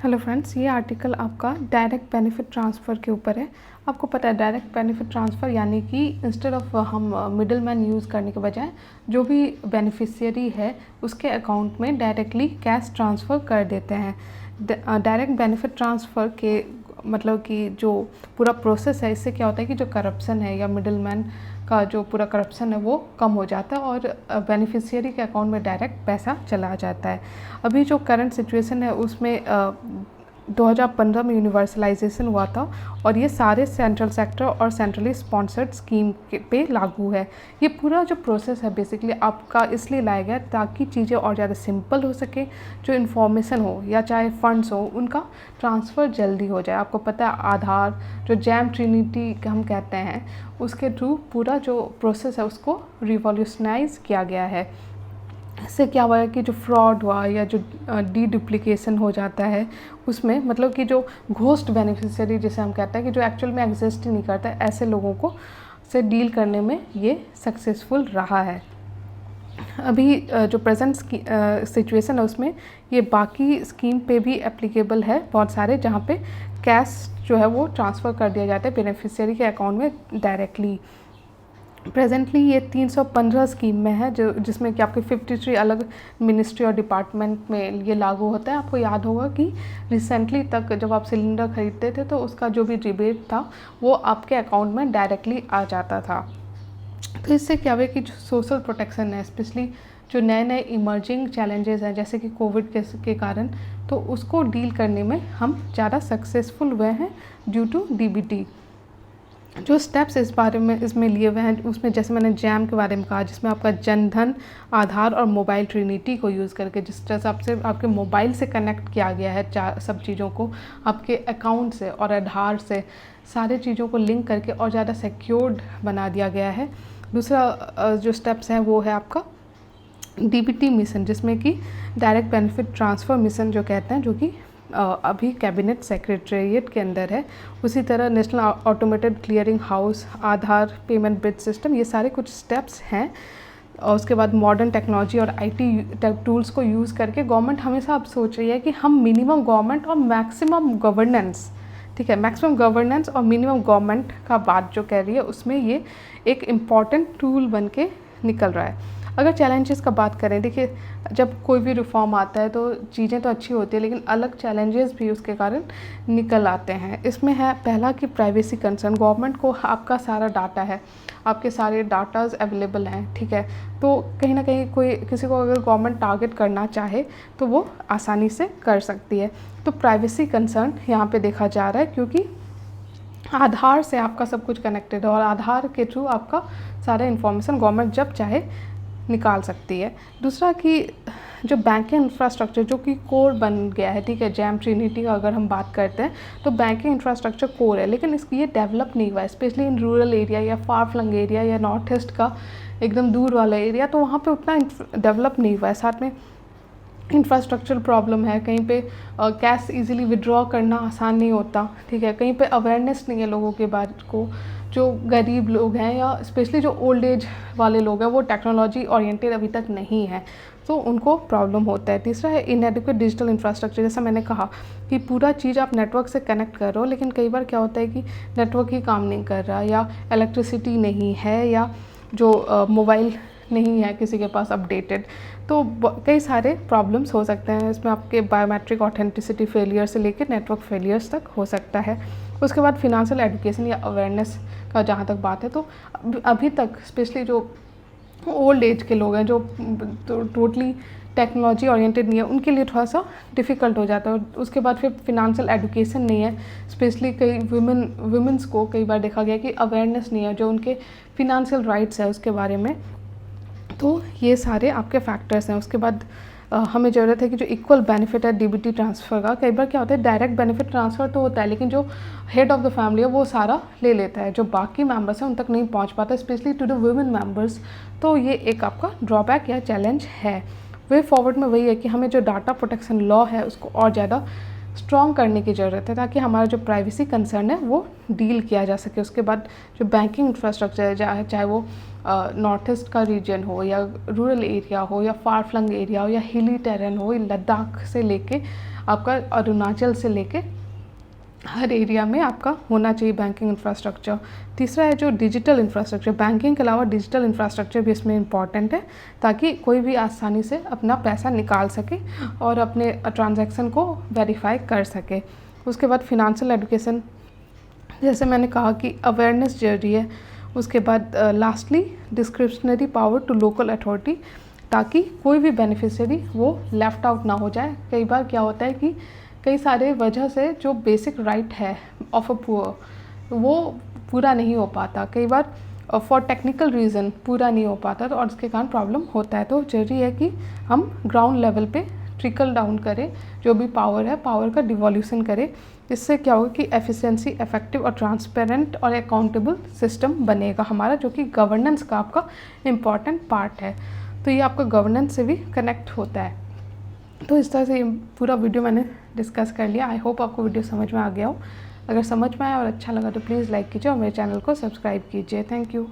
Hello friends, ये article आपका direct benefit transfer के ऊपर है। आपको पता है डायरेक्ट बेनिफिट ट्रांसफ़र यानी कि इंस्टेड ऑफ हम मिडल मैन यूज़ करने के बजाय जो भी बेनिफिशियरी है उसके अकाउंट में डायरेक्टली कैश ट्रांसफ़र कर देते हैं। डायरेक्ट बेनिफिट ट्रांसफ़र के मतलब कि जो पूरा प्रोसेस है, इससे क्या होता है कि जो करप्शन है या मिडल मैन का जो पूरा करप्शन है वो कम हो जाता है और बेनिफिशियरी के अकाउंट में डायरेक्ट पैसा चला जाता है। अभी जो करंट सिचुएशन है उसमें 2015 में यूनिवर्सलाइजेशन हुआ था और ये सारे सेंट्रल सेक्टर और सेंट्रली स्पॉन्सर्ड स्कीम पे लागू है। ये पूरा जो प्रोसेस है बेसिकली आपका इसलिए लाया गया ताकि चीज़ें और ज़्यादा सिंपल हो सके, जो इन्फॉर्मेशन हो या चाहे फंड्स हो उनका ट्रांसफ़र जल्दी हो जाए। आपको पता है आधार जो जैम ट्रिनिटी हम कहते हैं उसके थ्रू पूरा जो प्रोसेस है उसको रिवॉल्यूशनाइज किया गया है। इससे क्या हुआ है कि जो फ्रॉड हुआ या जो डुप्लीकेशन हो जाता है उसमें मतलब कि जो घोस्ट बेनिफिशियरी जिसे हम कहते हैं कि जो एक्चुअल में एग्जिस्ट ही नहीं करता है, ऐसे लोगों को से डील करने में ये सक्सेसफुल रहा है। अभी जो प्रेजेंट सिचुएशन है उसमें ये बाकी स्कीम पे भी एप्लीकेबल है बहुत सारे, जहाँ पे कैश जो है वो ट्रांसफ़र कर दिया जाता है बेनिफिशियरी के अकाउंट में डायरेक्टली। प्रेजेंटली ये 315 स्कीम में है जो जिसमें कि आपके 53 अलग मिनिस्ट्री और डिपार्टमेंट में ये लागू होता है। आपको याद होगा कि रिसेंटली तक जब आप सिलेंडर खरीदते थे तो उसका जो भी रिबेट था वो आपके अकाउंट में डायरेक्टली आ जाता था। तो इससे क्या हुआ कि जो सोशल प्रोटेक्शन है, स्पेशली जो नए नए इमर्जिंग चैलेंजेस हैं जैसे कि कोविड के कारण, तो उसको डील करने में हम ज़्यादा सक्सेसफुल हुए हैं ड्यू टू डीबीटी। जो स्टेप्स इस बारे में इसमें लिए हुए हैं उसमें जैसे मैंने जैम के बारे में कहा, जिसमें आपका जनधन, आधार और मोबाइल ट्रिनिटी को यूज़ करके जिस तरह से आपसे आपके मोबाइल से कनेक्ट किया गया है सब चीज़ों को आपके अकाउंट से और आधार से सारे चीज़ों को लिंक करके और ज़्यादा सिक्योर्ड बना दिया गया है। दूसरा जो स्टेप्स हैं वो है आपका डीबीटी मिशन, जिसमें कि डायरेक्ट बेनिफिट ट्रांसफ़र मिशन जो कहते हैं, जो कि अभी कैबिनेट सेक्रेटरीट के अंदर है। उसी तरह नेशनल ऑटोमेटेड क्लियरिंग हाउस, आधार पेमेंट ब्रिज सिस्टम, ये सारे कुछ स्टेप्स हैं। और उसके बाद मॉडर्न टेक्नोलॉजी और आईटी टूल्स को यूज़ करके गवर्नमेंट हमेशा अब सोच रही है कि हम मिनिमम गवर्नमेंट और मैक्सिमम गवर्नेंस, ठीक है, मैक्सिमम गवर्नेंस और मिनिमम गवर्नमेंट का बात जो कह रही है उसमें ये एक इम्पॉर्टेंट टूल बन के निकल रहा है। अगर चैलेंजेस का बात करें, देखिए जब कोई भी रिफॉर्म आता है तो चीज़ें तो अच्छी होती है लेकिन अलग चैलेंजेस भी उसके कारण निकल आते हैं। इसमें है पहला कि प्राइवेसी कंसर्न। गवर्नमेंट को आपका सारा डाटा है, आपके सारे डाटाज अवेलेबल हैं, ठीक है, तो कहीं ना कहीं कोई किसी को अगर गवर्नमेंट टारगेट करना चाहे तो वो आसानी से कर सकती है। तो प्राइवेसी कंसर्न यहाँ पे देखा जा रहा है क्योंकि आधार से आपका सब कुछ कनेक्टेड है और आधार के थ्रू आपका सारा इन्फॉर्मेशन गवर्नमेंट जब चाहे निकाल सकती है। दूसरा कि जो बैंकिंग इंफ्रास्ट्रक्चर जो कि कोर बन गया है, ठीक है, जैम ट्रिनिटी का अगर हम बात करते हैं तो बैंकिंग इंफ्रास्ट्रक्चर कोर है लेकिन ये डेवलप नहीं हुआ है, स्पेशली इन रूरल एरिया या फार फ्लंग एरिया या नॉर्थ ईस्ट का एकदम दूर वाला एरिया, तो वहाँ पे उतना डेवलप नहीं हुआ है। साथ में इंफ्रास्ट्रक्चर प्रॉब्लम है, कहीं पे कैश इजीली विड्रॉ करना आसान नहीं होता, ठीक है, कहीं पे अवेयरनेस नहीं है लोगों के बारे को। जो गरीब लोग हैं या स्पेशली जो ओल्ड एज वाले लोग हैं वो टेक्नोलॉजी ओरिएंटेड अभी तक नहीं है, तो उनको प्रॉब्लम होता है। तीसरा है इनएडिक्वेट डिजिटल इंफ्रास्ट्रक्चर। जैसा मैंने कहा कि पूरा चीज़ आप नेटवर्क से कनेक्ट कर रहे हो लेकिन कई बार क्या होता है कि नेटवर्क ही काम नहीं कर रहा या इलेक्ट्रिसिटी नहीं है या जो मोबाइल नहीं है किसी के पास अपडेटेड, तो कई सारे प्रॉब्लम्स हो सकते हैं। इसमें आपके बायोमेट्रिक ऑथेंटिसिटी फेलियर से लेकर नेटवर्क फेलियर्स तक हो सकता है। उसके बाद फिनेंशियल एजुकेशन या अवेयरनेस का जहाँ तक बात है तो अभी तक स्पेशली जो ओल्ड एज के लोग हैं जो टोटली टेक्नोलॉजी ओरिएंटेड नहीं है उनके लिए थोड़ा सा डिफ़िकल्ट हो जाता है। उसके बाद फिर फिनेंशियल एजुकेशन नहीं है, स्पेशली कई वुमेंस को कई बार देखा गया कि अवेयरनेस नहीं है जो उनके फिनेंशियल राइट्स है उसके बारे में। तो ये सारे आपके फैक्टर्स हैं। उसके बाद हमें ज़रूरत है कि जो इक्वल बेनिफिट है डीबीटी ट्रांसफ़र का, कई बार क्या होता है डायरेक्ट बेनिफिट ट्रांसफ़र तो होता है लेकिन जो हेड ऑफ़ द फैमिली है वो सारा ले लेता है, जो बाकी मेंबर्स हैं उन तक नहीं पहुंच पाता, specially to the women members. तो ये एक आपका ड्रॉबैक या चैलेंज है। वे फॉरवर्ड में वही है कि हमें जो डाटा प्रोटेक्शन लॉ है उसको और ज़्यादा स्ट्रॉन्ग करने की ज़रूरत है, ताकि हमारा जो प्राइवेसी कंसर्न है वो डील किया जा सके। उसके बाद जो बैंकिंग इंफ्रास्ट्रक्चर है, चाहे वो नॉर्थ ईस्ट का रीजन हो या रूरल एरिया हो या फार फ्लंग एरिया हो या हिली टेरेन हो, लद्दाख से लेके आपका अरुणाचल से लेके हर एरिया में आपका होना चाहिए बैंकिंग इंफ्रास्ट्रक्चर। तीसरा है जो डिजिटल इंफ्रास्ट्रक्चर, बैंकिंग के अलावा डिजिटल इंफ्रास्ट्रक्चर भी इसमें इम्पॉर्टेंट है, ताकि कोई भी आसानी से अपना पैसा निकाल सके और अपने ट्रांजैक्शन को वेरीफाई कर सके। उसके बाद फिनेंशियल एजुकेशन, जैसे मैंने कहा कि अवेयरनेस जरूरी है। उसके बाद lastly discretionary power to local authority, ताकि कोई भी बेनिफिशियरी वो लेफ़्ट आउट ना हो जाए। कई बार क्या होता है कि कई सारे वजह से जो बेसिक राइट है ऑफ अ पुअर वो पूरा नहीं हो पाता, कई बार फॉर टेक्निकल रीज़न पूरा नहीं हो पाता, तो और उसके कारण प्रॉब्लम होता है। तो जरूरी है कि हम ग्राउंड लेवल पे ट्रिकल डाउन करें, जो भी पावर है पावर का डिवोल्यूशन करें। इससे क्या होगा कि एफिशिएंसी, इफेक्टिव और ट्रांसपेरेंट और अकाउंटेबल सिस्टम बनेगा हमारा, जो कि गवर्नेंस का आपका इम्पॉर्टेंट पार्ट है। तो ये आपका गवर्नेंस से भी कनेक्ट होता है। तो इस तरह से पूरा वीडियो मैंने डिस्कस कर लिया। आई होप आपको वीडियो समझ में आ गया हो। अगर समझ में आया और अच्छा लगा तो प्लीज़ लाइक कीजिए और मेरे चैनल को सब्सक्राइब कीजिए। Thank you.